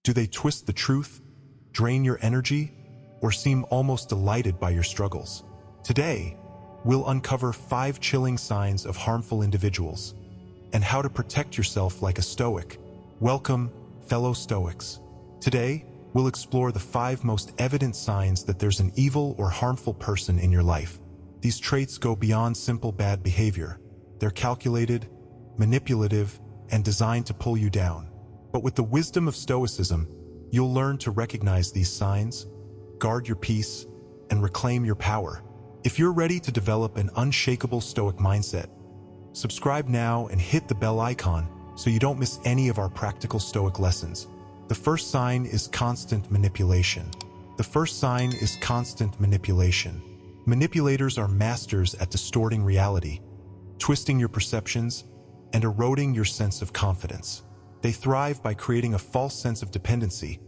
Do they twist the truth, drain your energy, or seem almost delighted by your struggles? Today, we'll uncover 5 chilling signs of harmful individuals and how to protect yourself like a Stoic. Welcome, fellow Stoics. Today, we'll explore the 5 most evident signs that there's an evil or harmful person in your life. These traits go beyond simple bad behavior. They're calculated, manipulative, and designed to pull you down. But with the wisdom of Stoicism, you'll learn to recognize these signs, guard your peace, and reclaim your power. If you're ready to develop an unshakable Stoic mindset, subscribe now and hit the bell icon so you don't miss any of our practical Stoic lessons. The first sign is constant manipulation. Manipulators are masters at distorting reality, twisting your perceptions, and eroding your sense of confidence. They thrive by creating a false sense of dependency,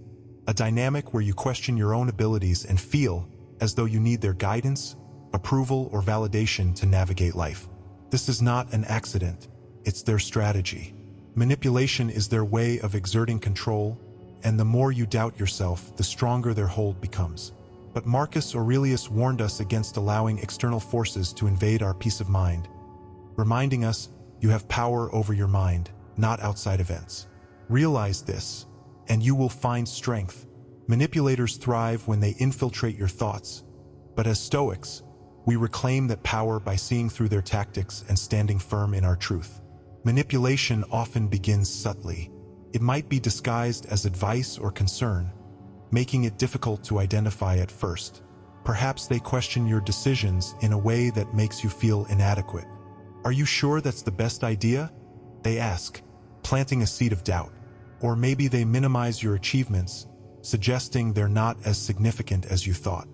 a dynamic where you question your own abilities and feel as though you need their guidance, approval, or validation to navigate life. This is not an accident, it's their strategy. Manipulation is their way of exerting control, and the more you doubt yourself, the stronger their hold becomes. But Marcus Aurelius warned us against allowing external forces to invade our peace of mind, reminding us you have power over your mind, not outside events. Realize this, and you will find strength. Manipulators thrive when they infiltrate your thoughts, but as Stoics, we reclaim that power by seeing through their tactics and standing firm in our truth. Manipulation often begins subtly. It might be disguised as advice or concern, making it difficult to identify at first. Perhaps they question your decisions in a way that makes you feel inadequate. Are you sure that's the best idea? They ask, planting a seed of doubt. Or maybe they minimize your achievements, suggesting they're not as significant as you thought.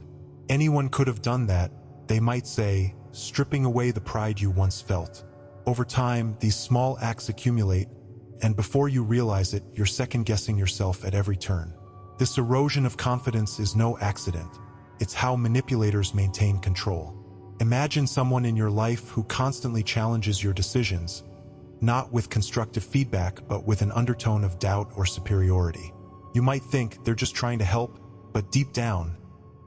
Anyone could have done that, they might say, stripping away the pride you once felt. Over time, these small acts accumulate, and before you realize it, you're second-guessing yourself at every turn. This erosion of confidence is no accident. It's how manipulators maintain control. Imagine someone in your life who constantly challenges your decisions, not with constructive feedback, but with an undertone of doubt or superiority. You might think they're just trying to help, but deep down,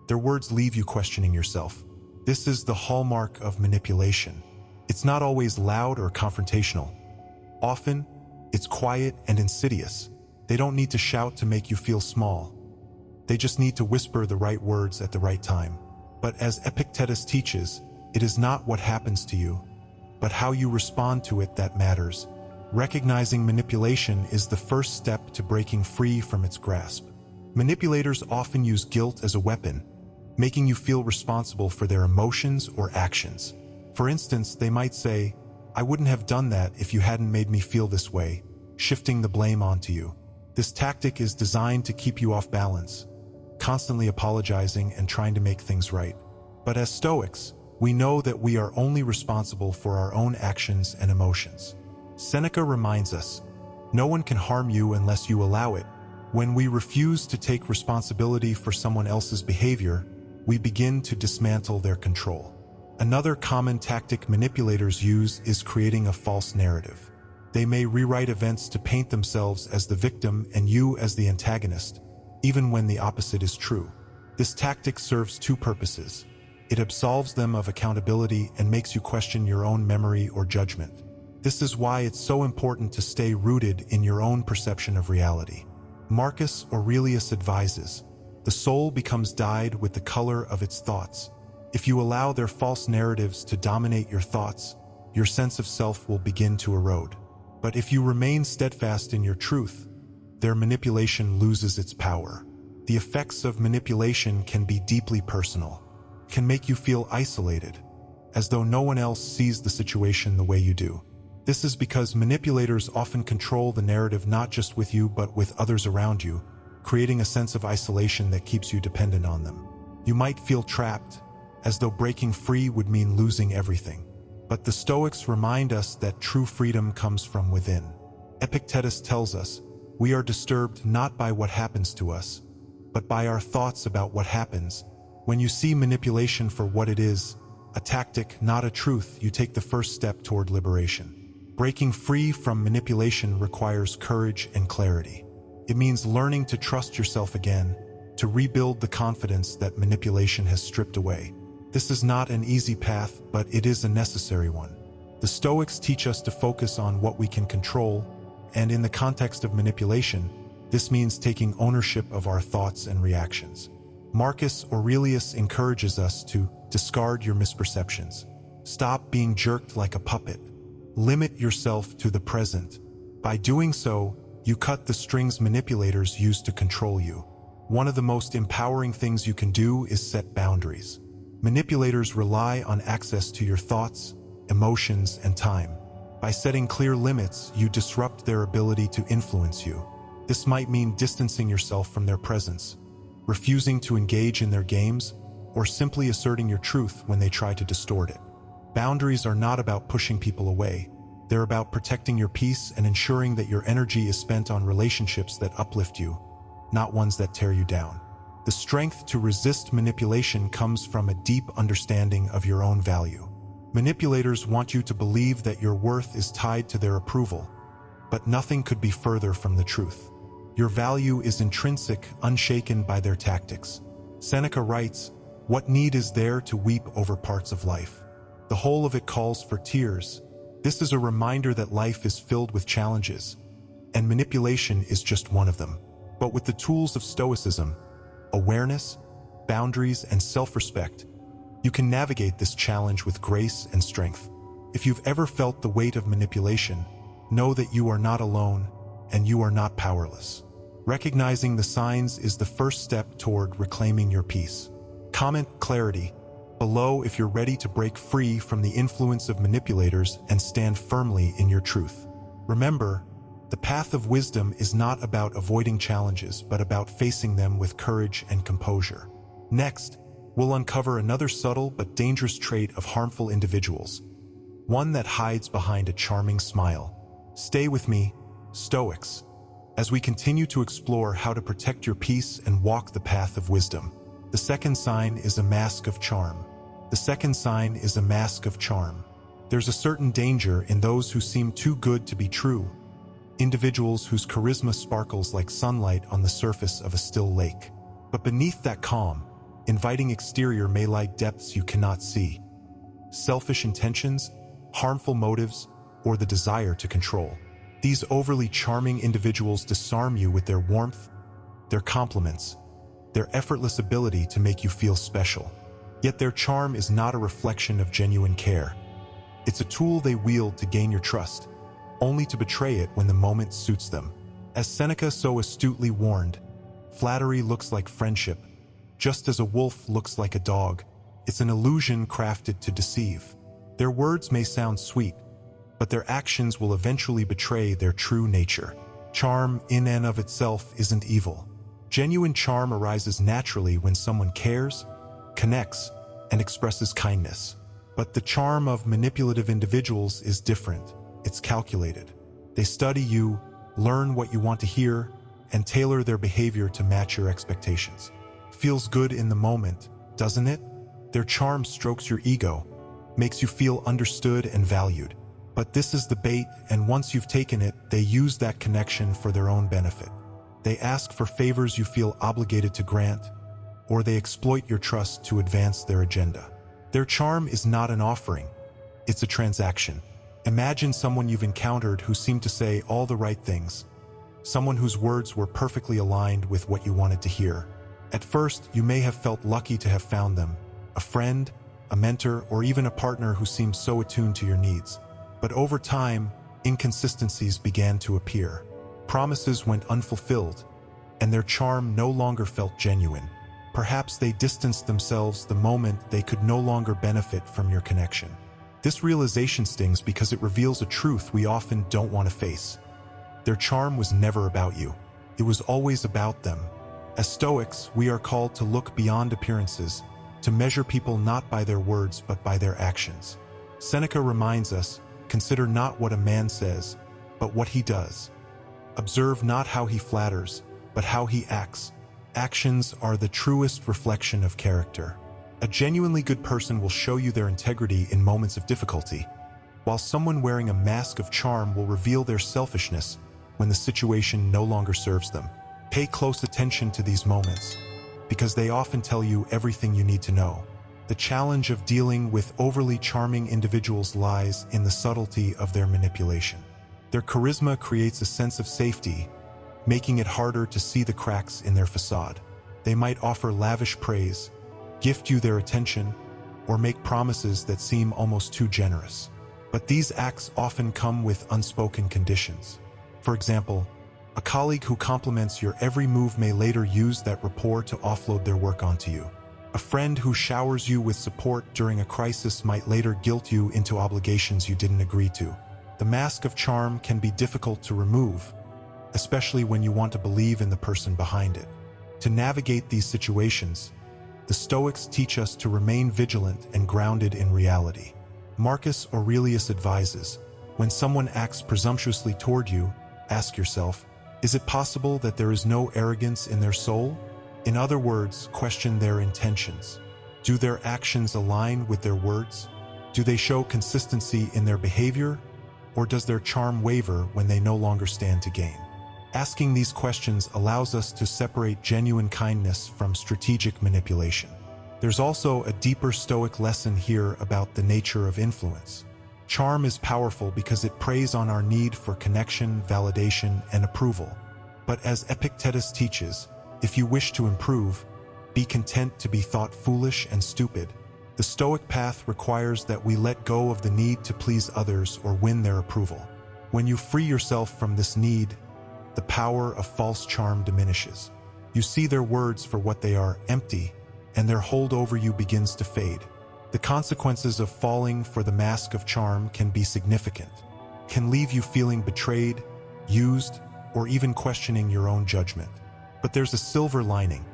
their words leave you questioning yourself. This is the hallmark of manipulation. It's not always loud or confrontational. Often, it's quiet and insidious. They don't need to shout to make you feel small. They just need to whisper the right words at the right time. But as Epictetus teaches, it is not what happens to you, but how you respond to it that matters. Recognizing manipulation is the first step to breaking free from its grasp. Manipulators often use guilt as a weapon, making you feel responsible for their emotions or actions. For instance, they might say, "I wouldn't have done that if you hadn't made me feel this way," shifting the blame onto you. This tactic is designed to keep you off balance, constantly apologizing and trying to make things right. But as Stoics, we know that we are only responsible for our own actions and emotions. Seneca reminds us, no one can harm you unless you allow it. When we refuse to take responsibility for someone else's behavior, we begin to dismantle their control. Another common tactic manipulators use is creating a false narrative. They may rewrite events to paint themselves as the victim and you as the antagonist, even when the opposite is true. This tactic serves 2 purposes. It absolves them of accountability and makes you question your own memory or judgment. This is why it's so important to stay rooted in your own perception of reality. Marcus Aurelius advises, the soul becomes dyed with the color of its thoughts. If you allow their false narratives to dominate your thoughts, your sense of self will begin to erode. But if you remain steadfast in your truth, their manipulation loses its power. The effects of manipulation can be deeply personal, can make you feel isolated, as though no one else sees the situation the way you do. This is because manipulators often control the narrative not just with you but with others around you, creating a sense of isolation that keeps you dependent on them. You might feel trapped, as though breaking free would mean losing everything. But the Stoics remind us that true freedom comes from within. Epictetus tells us, we are disturbed not by what happens to us, but by our thoughts about what happens. When you see manipulation for what it is, a tactic, not a truth, you take the first step toward liberation. Breaking free from manipulation requires courage and clarity. It means learning to trust yourself again, to rebuild the confidence that manipulation has stripped away. This is not an easy path, but it is a necessary one. The Stoics teach us to focus on what we can control, and in the context of manipulation, this means taking ownership of our thoughts and reactions. Marcus Aurelius encourages us to discard your misperceptions. Stop being jerked like a puppet. Limit yourself to the present. By doing so, you cut the strings manipulators use to control you. One of the most empowering things you can do is set boundaries. Manipulators rely on access to your thoughts, emotions, and time. By setting clear limits, you disrupt their ability to influence you. This might mean distancing yourself from their presence, refusing to engage in their games, or simply asserting your truth when they try to distort it. Boundaries are not about pushing people away. They're about protecting your peace and ensuring that your energy is spent on relationships that uplift you, not ones that tear you down. The strength to resist manipulation comes from a deep understanding of your own value. Manipulators want you to believe that your worth is tied to their approval, but nothing could be further from the truth. Your value is intrinsic, unshaken by their tactics. Seneca writes, "What need is there to weep over parts of life? The whole of it calls for tears." This is a reminder that life is filled with challenges, and manipulation is just one of them. But with the tools of Stoicism, awareness, boundaries, and self-respect, you can navigate this challenge with grace and strength. If you've ever felt the weight of manipulation, know that you are not alone and you are not powerless. Recognizing the signs is the first step toward reclaiming your peace. Comment clarity below if you're ready to break free from the influence of manipulators and stand firmly in your truth. Remember, the path of wisdom is not about avoiding challenges, but about facing them with courage and composure. Next, we'll uncover another subtle but dangerous trait of harmful individuals, one that hides behind a charming smile. Stay with me, Stoics, as we continue to explore how to protect your peace and walk the path of wisdom. The second sign is a mask of charm. The second sign is a mask of charm. There's a certain danger in those who seem too good to be true, individuals whose charisma sparkles like sunlight on the surface of a still lake. But beneath that calm, inviting exterior may lie depths you cannot see. Selfish intentions, harmful motives, or the desire to control. These overly charming individuals disarm you with their warmth, their compliments, their effortless ability to make you feel special. Yet their charm is not a reflection of genuine care. It's a tool they wield to gain your trust, only to betray it when the moment suits them. As Seneca so astutely warned, flattery looks like friendship, just as a wolf looks like a dog. It's an illusion crafted to deceive. Their words may sound sweet, but their actions will eventually betray their true nature. Charm in and of itself isn't evil. Genuine charm arises naturally when someone cares, connects, and expresses kindness. But the charm of manipulative individuals is different. It's calculated. They study you, learn what you want to hear, and tailor their behavior to match your expectations. Feels good in the moment, doesn't it? Their charm strokes your ego, makes you feel understood and valued. But this is the bait, and once you've taken it, they use that connection for their own benefit. They ask for favors you feel obligated to grant, or they exploit your trust to advance their agenda. Their charm is not an offering, it's a transaction. Imagine someone you've encountered who seemed to say all the right things, someone whose words were perfectly aligned with what you wanted to hear. At first, you may have felt lucky to have found them, a friend, a mentor, or even a partner who seemed so attuned to your needs. But over time, inconsistencies began to appear. Promises went unfulfilled, and their charm no longer felt genuine. Perhaps they distanced themselves the moment they could no longer benefit from your connection. This realization stings because it reveals a truth we often don't want to face. Their charm was never about you. It was always about them. As Stoics, we are called to look beyond appearances, to measure people not by their words but by their actions. Seneca reminds us, "Consider not what a man says, but what he does. Observe not how he flatters, but how he acts." Actions are the truest reflection of character. A genuinely good person will show you their integrity in moments of difficulty, while someone wearing a mask of charm will reveal their selfishness when the situation no longer serves them. Pay close attention to these moments, because they often tell you everything you need to know. The challenge of dealing with overly charming individuals lies in the subtlety of their manipulation. Their charisma creates a sense of safety, making it harder to see the cracks in their facade. They might offer lavish praise, gift you their attention, or make promises that seem almost too generous. But these acts often come with unspoken conditions. For example, a colleague who compliments your every move may later use that rapport to offload their work onto you. A friend who showers you with support during a crisis might later guilt you into obligations you didn't agree to. The mask of charm can be difficult to remove, especially when you want to believe in the person behind it. To navigate these situations, the Stoics teach us to remain vigilant and grounded in reality. Marcus Aurelius advises, when someone acts presumptuously toward you, ask yourself, is it possible that there is no arrogance in their soul? In other words, question their intentions. Do their actions align with their words? Do they show consistency in their behavior? Or does their charm waver when they no longer stand to gain? Asking these questions allows us to separate genuine kindness from strategic manipulation. There's also a deeper Stoic lesson here about the nature of influence. Charm is powerful because it preys on our need for connection, validation, and approval. But as Epictetus teaches, if you wish to improve, be content to be thought foolish and stupid. The Stoic path requires that we let go of the need to please others or win their approval. When you free yourself from this need, the power of false charm diminishes. You see their words for what they are, empty, and their hold over you begins to fade. The consequences of falling for the mask of charm can be significant, can leave you feeling betrayed, used, or even questioning your own judgment. But there's a silver lining.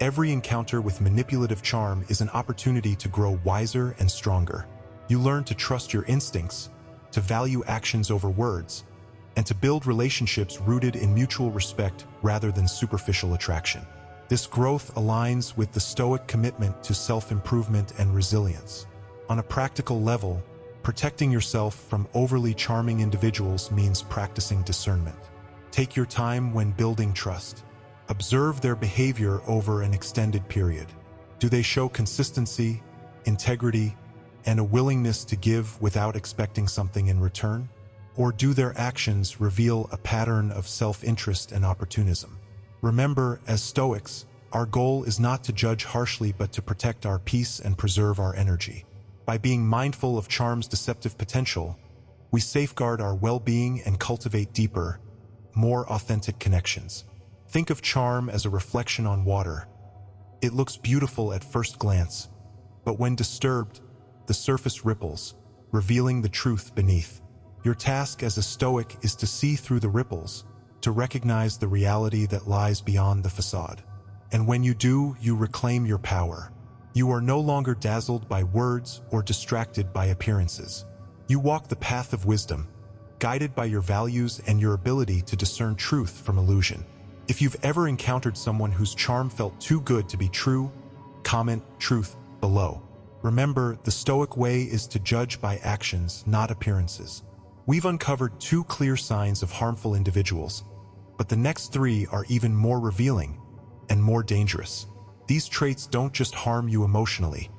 Every encounter with manipulative charm is an opportunity to grow wiser and stronger. You learn to trust your instincts, to value actions over words, and to build relationships rooted in mutual respect rather than superficial attraction. This growth aligns with the Stoic commitment to self-improvement and resilience. On a practical level, protecting yourself from overly charming individuals means practicing discernment. Take your time when building trust. Observe their behavior over an extended period. Do they show consistency, integrity, and a willingness to give without expecting something in return? Or do their actions reveal a pattern of self-interest and opportunism? Remember, as Stoics, our goal is not to judge harshly but to protect our peace and preserve our energy. By being mindful of charm's deceptive potential, we safeguard our well-being and cultivate deeper, more authentic connections. Think of charm as a reflection on water. It looks beautiful at first glance, but when disturbed, the surface ripples, revealing the truth beneath. Your task as a Stoic is to see through the ripples, to recognize the reality that lies beyond the facade. And when you do, you reclaim your power. You are no longer dazzled by words or distracted by appearances. You walk the path of wisdom, guided by your values and your ability to discern truth from illusion. If you've ever encountered someone whose charm felt too good to be true, comment truth below. Remember, the Stoic way is to judge by actions, not appearances. We've uncovered 2 clear signs of harmful individuals, but the next 3 are even more revealing and more dangerous. These traits don't just harm you emotionally,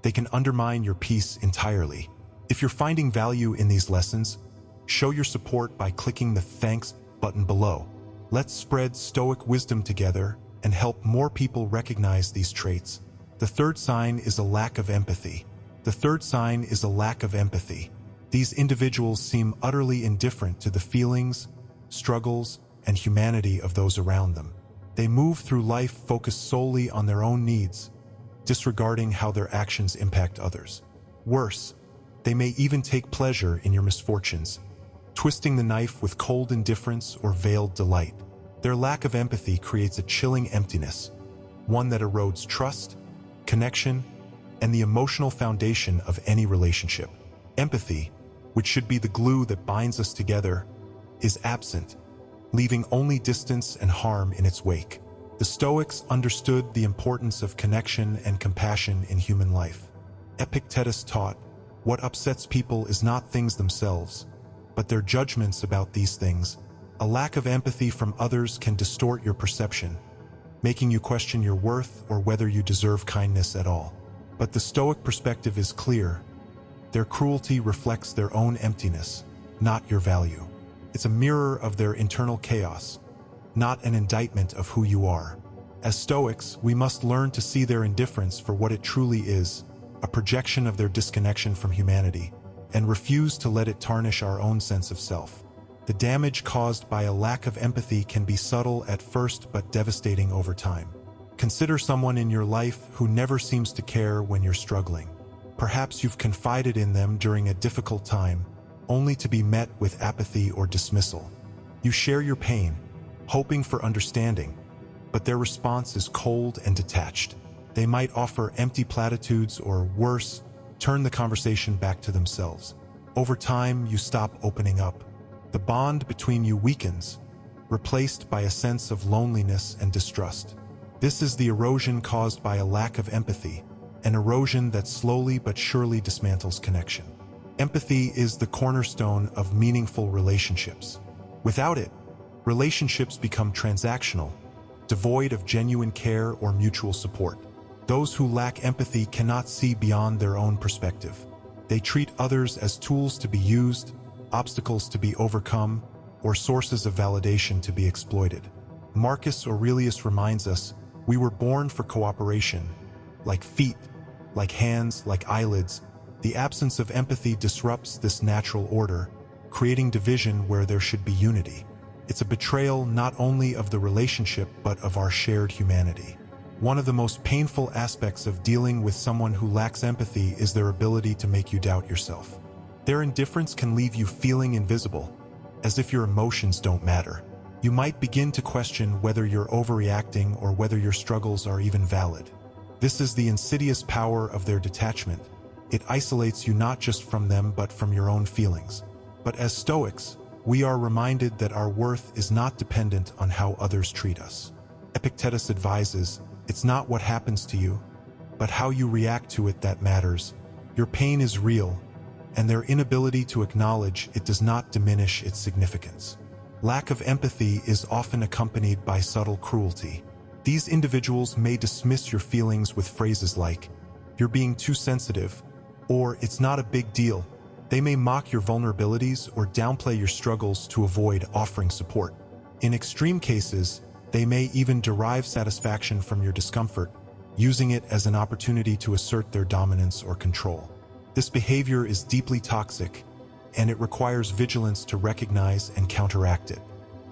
they can undermine your peace entirely. If you're finding value in these lessons, show your support by clicking the thanks button below. Let's spread Stoic wisdom together and help more people recognize these traits. The third sign is a lack of empathy. These individuals seem utterly indifferent to the feelings, struggles, and humanity of those around them. They move through life focused solely on their own needs, disregarding how their actions impact others. Worse, they may even take pleasure in your misfortunes, twisting the knife with cold indifference or veiled delight. Their lack of empathy creates a chilling emptiness, one that erodes trust, connection, and the emotional foundation of any relationship. Empathy, which should be the glue that binds us together, is absent, leaving only distance and harm in its wake. The Stoics understood the importance of connection and compassion in human life. Epictetus taught, what upsets people is not things themselves, but their judgments about these things. A lack of empathy from others can distort your perception, making you question your worth or whether you deserve kindness at all. But the Stoic perspective is clear. Their cruelty reflects their own emptiness, not your value. It's a mirror of their internal chaos, not an indictment of who you are. As Stoics, we must learn to see their indifference for what it truly is, a projection of their disconnection from humanity, and refuse to let it tarnish our own sense of self. The damage caused by a lack of empathy can be subtle at first but devastating over time. Consider someone in your life who never seems to care when you're struggling. Perhaps you've confided in them during a difficult time, only to be met with apathy or dismissal. You share your pain, hoping for understanding, but their response is cold and detached. They might offer empty platitudes or, worse, turn the conversation back to themselves. Over time, you stop opening up. The bond between you weakens, replaced by a sense of loneliness and distrust. This is the erosion caused by a lack of empathy, an erosion that slowly but surely dismantles connection. Empathy is the cornerstone of meaningful relationships. Without it, relationships become transactional, devoid of genuine care or mutual support. Those who lack empathy cannot see beyond their own perspective. They treat others as tools to be used, obstacles to be overcome, or sources of validation to be exploited. Marcus Aurelius reminds us, we were born for cooperation. Like feet, like hands, like eyelids, the absence of empathy disrupts this natural order, creating division where there should be unity. It's a betrayal not only of the relationship but of our shared humanity. One of the most painful aspects of dealing with someone who lacks empathy is their ability to make you doubt yourself. Their indifference can leave you feeling invisible, as if your emotions don't matter. You might begin to question whether you're overreacting or whether your struggles are even valid. This is the insidious power of their detachment. It isolates you not just from them but from your own feelings. But as Stoics, we are reminded that our worth is not dependent on how others treat us. Epictetus advises, it's not what happens to you, but how you react to it that matters. Your pain is real, and their inability to acknowledge it does not diminish its significance. Lack of empathy is often accompanied by subtle cruelty. These individuals may dismiss your feelings with phrases like, "You're being too sensitive," or "It's not a big deal." They may mock your vulnerabilities or downplay your struggles to avoid offering support. In extreme cases, they may even derive satisfaction from your discomfort, using it as an opportunity to assert their dominance or control. This behavior is deeply toxic, and it requires vigilance to recognize and counteract it.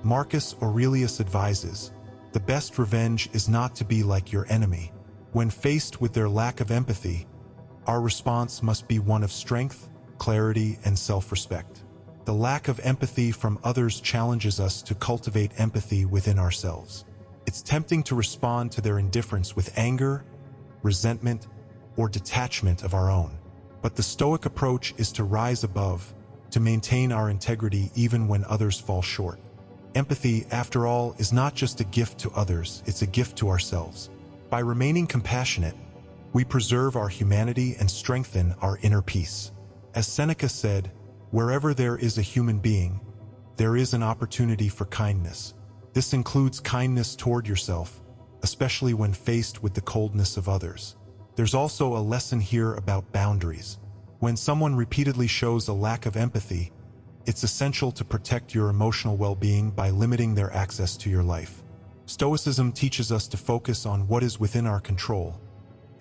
Marcus Aurelius advises, the best revenge is not to be like your enemy. When faced with their lack of empathy, our response must be one of strength, clarity, and self-respect. The lack of empathy from others challenges us to cultivate empathy within ourselves. It's tempting to respond to their indifference with anger, resentment, or detachment of our own. But the Stoic approach is to rise above, to maintain our integrity even when others fall short. Empathy, after all, is not just a gift to others, it's a gift to ourselves. By remaining compassionate, we preserve our humanity and strengthen our inner peace. As Seneca said, wherever there is a human being, there is an opportunity for kindness. This includes kindness toward yourself, especially when faced with the coldness of others. There's also a lesson here about boundaries. When someone repeatedly shows a lack of empathy, it's essential to protect your emotional well-being by limiting their access to your life. Stoicism teaches us to focus on what is within our control,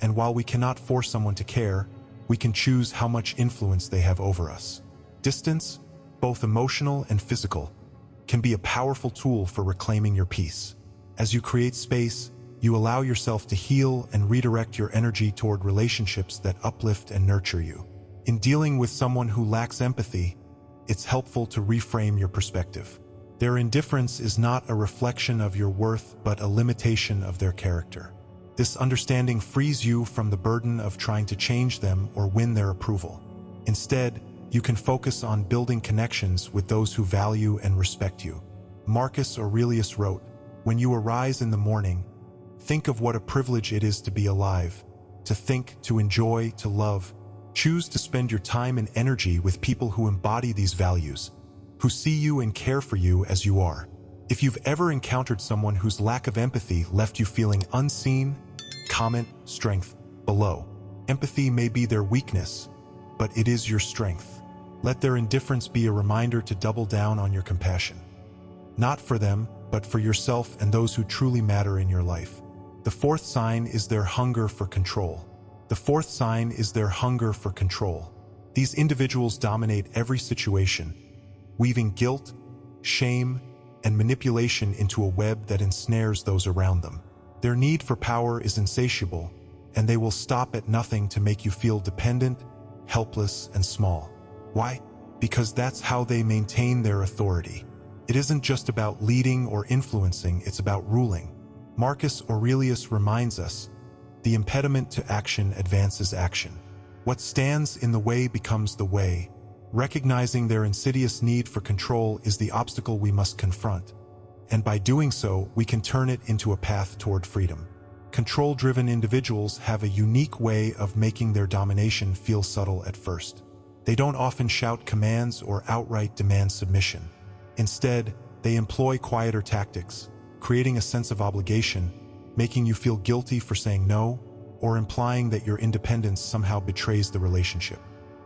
and while we cannot force someone to care, we can choose how much influence they have over us. Distance, both emotional and physical, can be a powerful tool for reclaiming your peace. As you create space, you allow yourself to heal and redirect your energy toward relationships that uplift and nurture you. In dealing with someone who lacks empathy, it's helpful to reframe your perspective. Their indifference is not a reflection of your worth, but a limitation of their character. This understanding frees you from the burden of trying to change them or win their approval. Instead, you can focus on building connections with those who value and respect you. Marcus Aurelius wrote, "When you arise in the morning, think of what a privilege it is to be alive, to think, to enjoy, to love. Choose to spend your time and energy with people who embody these values, who see you and care for you as you are. If you've ever encountered someone whose lack of empathy left you feeling unseen, comment strength below. Empathy may be their weakness, but it is your strength. Let their indifference be a reminder to double down on your compassion. Not for them, but for yourself and those who truly matter in your life. The fourth sign is their hunger for control. The fourth sign is their hunger for control. These individuals dominate every situation, weaving guilt, shame, and manipulation into a web that ensnares those around them. Their need for power is insatiable, and they will stop at nothing to make you feel dependent, helpless, and small. Why? Because that's how they maintain their authority. It isn't just about leading or influencing, it's about ruling. Marcus Aurelius reminds us, the impediment to action advances action. What stands in the way becomes the way. Recognizing their insidious need for control is the obstacle we must confront. And by doing so, we can turn it into a path toward freedom. Control-driven individuals have a unique way of making their domination feel subtle at first. They don't often shout commands or outright demand submission. Instead, they employ quieter tactics, creating a sense of obligation, making you feel guilty for saying no, or implying that your independence somehow betrays the relationship.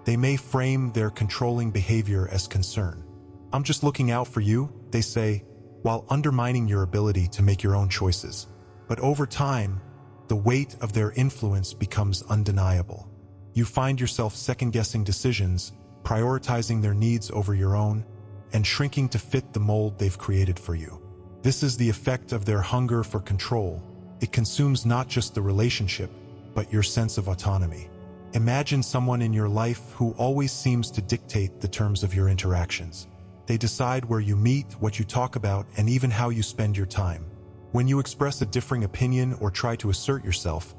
They may frame their controlling behavior as concern. "I'm just looking out for you," they say, while undermining your ability to make your own choices. But over time, the weight of their influence becomes undeniable. You find yourself second-guessing decisions, prioritizing their needs over your own, and shrinking to fit the mold they've created for you. This is the effect of their hunger for control. It consumes not just the relationship, but your sense of autonomy. Imagine someone in your life who always seems to dictate the terms of your interactions. They decide where you meet, what you talk about, and even how you spend your time. When you express a differing opinion or try to assert yourself,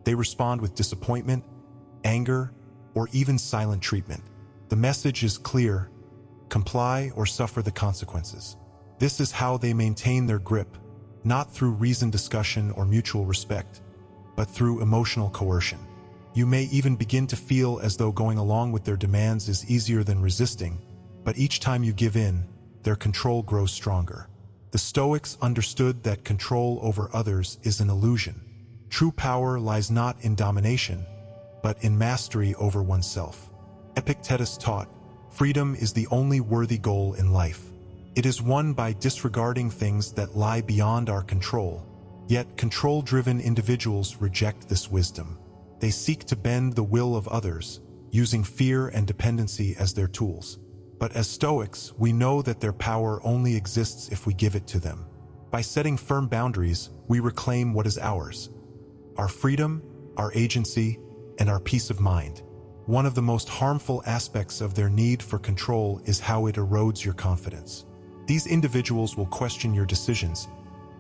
they respond with disappointment, anger, or even silent treatment. The message is clear: comply or suffer the consequences. This is how they maintain their grip, not through reasoned discussion or mutual respect, but through emotional coercion. You may even begin to feel as though going along with their demands is easier than resisting, but each time you give in, their control grows stronger. The Stoics understood that control over others is an illusion. True power lies not in domination, but in mastery over oneself. Epictetus taught, freedom is the only worthy goal in life. It is won by disregarding things that lie beyond our control. Yet control-driven individuals reject this wisdom. They seek to bend the will of others, using fear and dependency as their tools. But as Stoics, we know that their power only exists if we give it to them. By setting firm boundaries, we reclaim what is ours: our freedom, our agency, and our peace of mind. One of the most harmful aspects of their need for control is how it erodes your confidence. These individuals will question your decisions,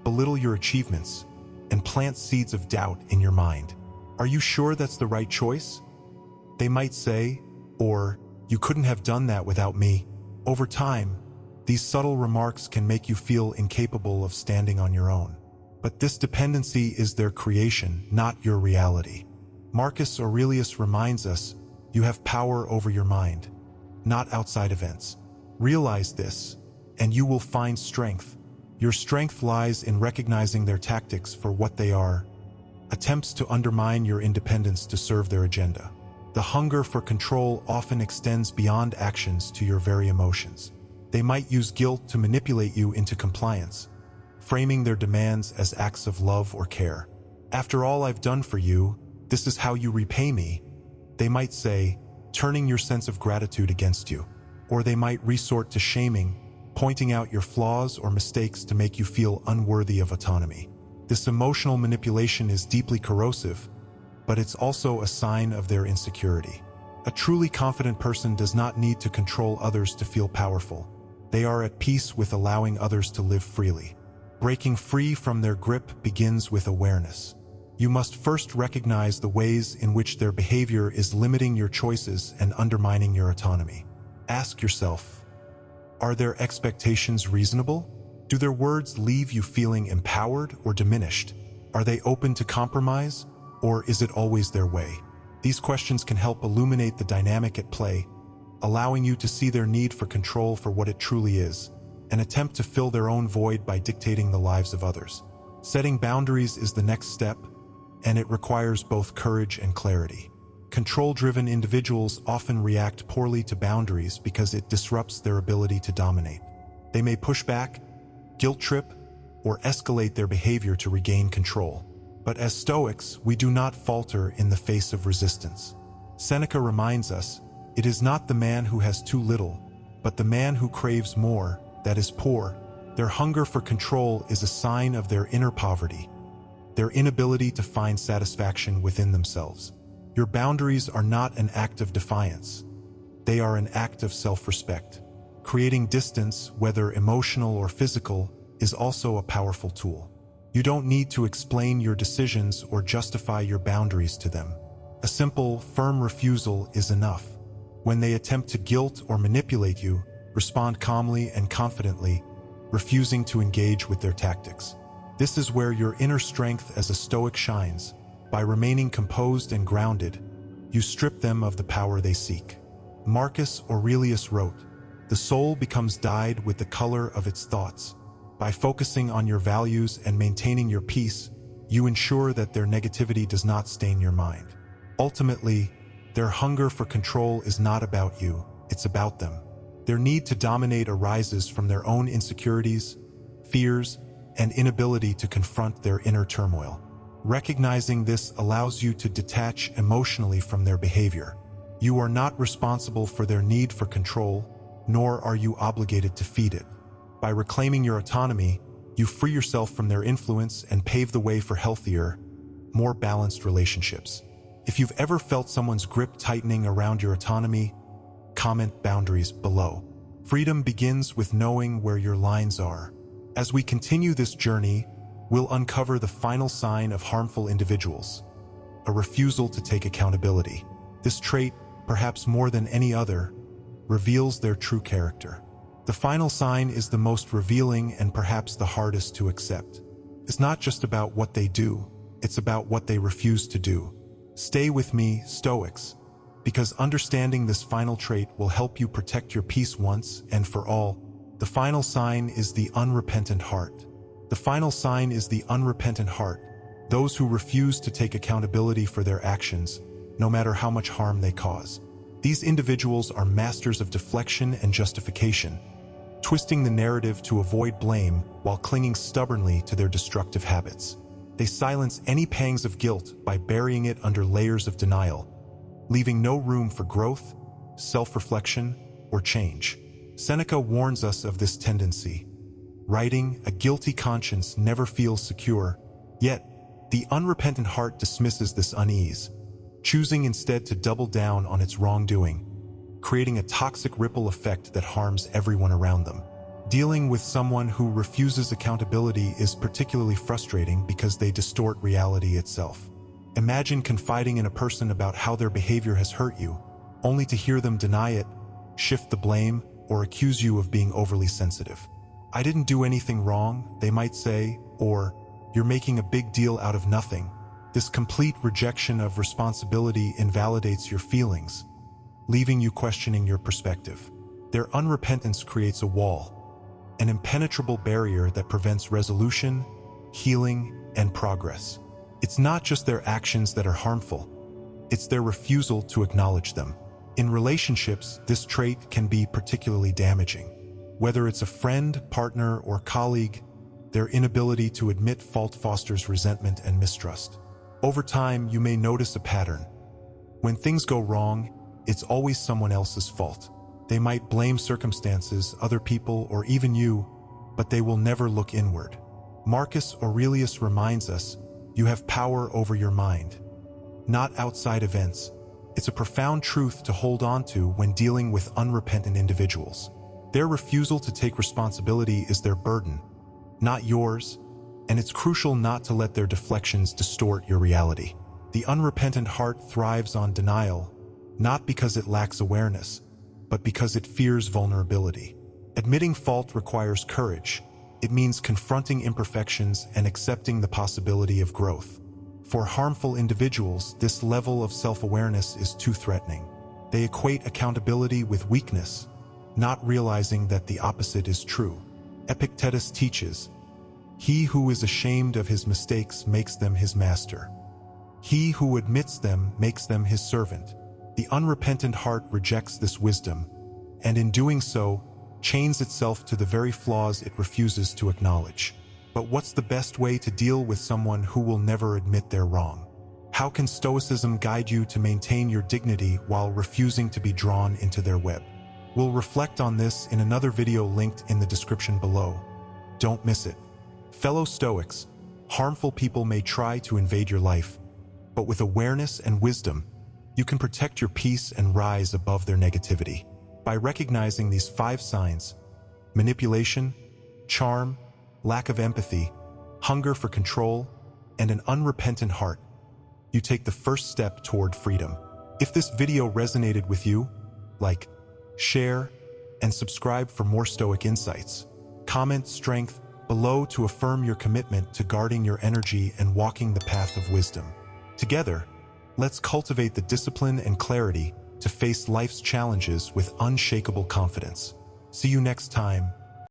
belittle your achievements, and plant seeds of doubt in your mind. "Are you sure that's the right choice?" they might say, or "You couldn't have done that without me." Over time, these subtle remarks can make you feel incapable of standing on your own. But this dependency is their creation, not your reality. Marcus Aurelius reminds us, you have power over your mind, not outside events. Realize this, and you will find strength. Your strength lies in recognizing their tactics for what they are: attempts to undermine your independence to serve their agenda. The hunger for control often extends beyond actions to your very emotions. They might use guilt to manipulate you into compliance, framing their demands as acts of love or care. "After all I've done for you, this is how you repay me," they might say, turning your sense of gratitude against you. Or they might resort to shaming, pointing out your flaws or mistakes to make you feel unworthy of autonomy. This emotional manipulation is deeply corrosive, but it's also a sign of their insecurity. A truly confident person does not need to control others to feel powerful. They are at peace with allowing others to live freely. Breaking free from their grip begins with awareness. You must first recognize the ways in which their behavior is limiting your choices and undermining your autonomy. Ask yourself, are their expectations reasonable? Do their words leave you feeling empowered or diminished? Are they open to compromise? Or is it always their way? These questions can help illuminate the dynamic at play, allowing you to see their need for control for what it truly is, an attempt to fill their own void by dictating the lives of others. Setting boundaries is the next step, and it requires both courage and clarity. Control-driven individuals often react poorly to boundaries because it disrupts their ability to dominate. They may push back, guilt trip, or escalate their behavior to regain control. But as Stoics, we do not falter in the face of resistance. Seneca reminds us, "It is not the man who has too little, but the man who craves more, that is poor." Their hunger for control is a sign of their inner poverty, their inability to find satisfaction within themselves. Your boundaries are not an act of defiance. They are an act of self-respect. Creating distance, whether emotional or physical, is also a powerful tool. You don't need to explain your decisions or justify your boundaries to them. A simple, firm refusal is enough. When they attempt to guilt or manipulate you, respond calmly and confidently, refusing to engage with their tactics. This is where your inner strength as a Stoic shines. By remaining composed and grounded, you strip them of the power they seek. Marcus Aurelius wrote, "The soul becomes dyed with the color of its thoughts." By focusing on your values and maintaining your peace, you ensure that their negativity does not stain your mind. Ultimately, their hunger for control is not about you, it's about them. Their need to dominate arises from their own insecurities, fears, and inability to confront their inner turmoil. Recognizing this allows you to detach emotionally from their behavior. You are not responsible for their need for control, nor are you obligated to feed it. By reclaiming your autonomy, you free yourself from their influence and pave the way for healthier, more balanced relationships. If you've ever felt someone's grip tightening around your autonomy, comment boundaries below. Freedom begins with knowing where your lines are. As we continue this journey, we'll uncover the final sign of harmful individuals: a refusal to take accountability. This trait, perhaps more than any other, reveals their true character. The final sign is the most revealing and perhaps the hardest to accept. It's not just about what they do, it's about what they refuse to do. Stay with me, Stoics, because understanding this final trait will help you protect your peace once and for all. The final sign is the unrepentant heart. The final sign is the unrepentant heart, those who refuse to take accountability for their actions, no matter how much harm they cause. These individuals are masters of deflection and justification, twisting the narrative to avoid blame while clinging stubbornly to their destructive habits. They silence any pangs of guilt by burying it under layers of denial, leaving no room for growth, self-reflection, or change. Seneca warns us of this tendency, writing, "A guilty conscience never feels secure," yet the unrepentant heart dismisses this unease, choosing instead to double down on its wrongdoing, creating a toxic ripple effect that harms everyone around them. Dealing with someone who refuses accountability is particularly frustrating because they distort reality itself. Imagine confiding in a person about how their behavior has hurt you, only to hear them deny it, shift the blame, or accuse you of being overly sensitive. "I didn't do anything wrong," they might say, or "You're making a big deal out of nothing." This complete rejection of responsibility invalidates your feelings, leaving you questioning your perspective. Their unrepentance creates a wall, an impenetrable barrier that prevents resolution, healing, and progress. It's not just their actions that are harmful, it's their refusal to acknowledge them. In relationships, this trait can be particularly damaging. Whether it's a friend, partner, or colleague, their inability to admit fault fosters resentment and mistrust. Over time, you may notice a pattern. When things go wrong, it's always someone else's fault. They might blame circumstances, other people, or even you, but they will never look inward. Marcus Aurelius reminds us, you have power over your mind, not outside events. It's a profound truth to hold on to when dealing with unrepentant individuals. Their refusal to take responsibility is their burden, not yours, and it's crucial not to let their deflections distort your reality. The unrepentant heart thrives on denial, not because it lacks awareness, but because it fears vulnerability. Admitting fault requires courage. It means confronting imperfections and accepting the possibility of growth. For harmful individuals, this level of self-awareness is too threatening. They equate accountability with weakness, not realizing that the opposite is true. Epictetus teaches, "He who is ashamed of his mistakes makes them his master. He who admits them makes them his servant." The unrepentant heart rejects this wisdom, and in doing so, chains itself to the very flaws it refuses to acknowledge. But what's the best way to deal with someone who will never admit they're wrong? How can Stoicism guide you to maintain your dignity while refusing to be drawn into their web? We'll reflect on this in another video linked in the description below. Don't miss it. Fellow Stoics, harmful people may try to invade your life, but with awareness and wisdom, you can protect your peace and rise above their negativity. By recognizing these 5 signs: manipulation, charm, lack of empathy, hunger for control, and an unrepentant heart, you take the first step toward freedom. If this video resonated with you, like, share, and subscribe for more Stoic insights. Comment strength below to affirm your commitment to guarding your energy and walking the path of wisdom. Together, let's cultivate the discipline and clarity to face life's challenges with unshakable confidence. See you next time.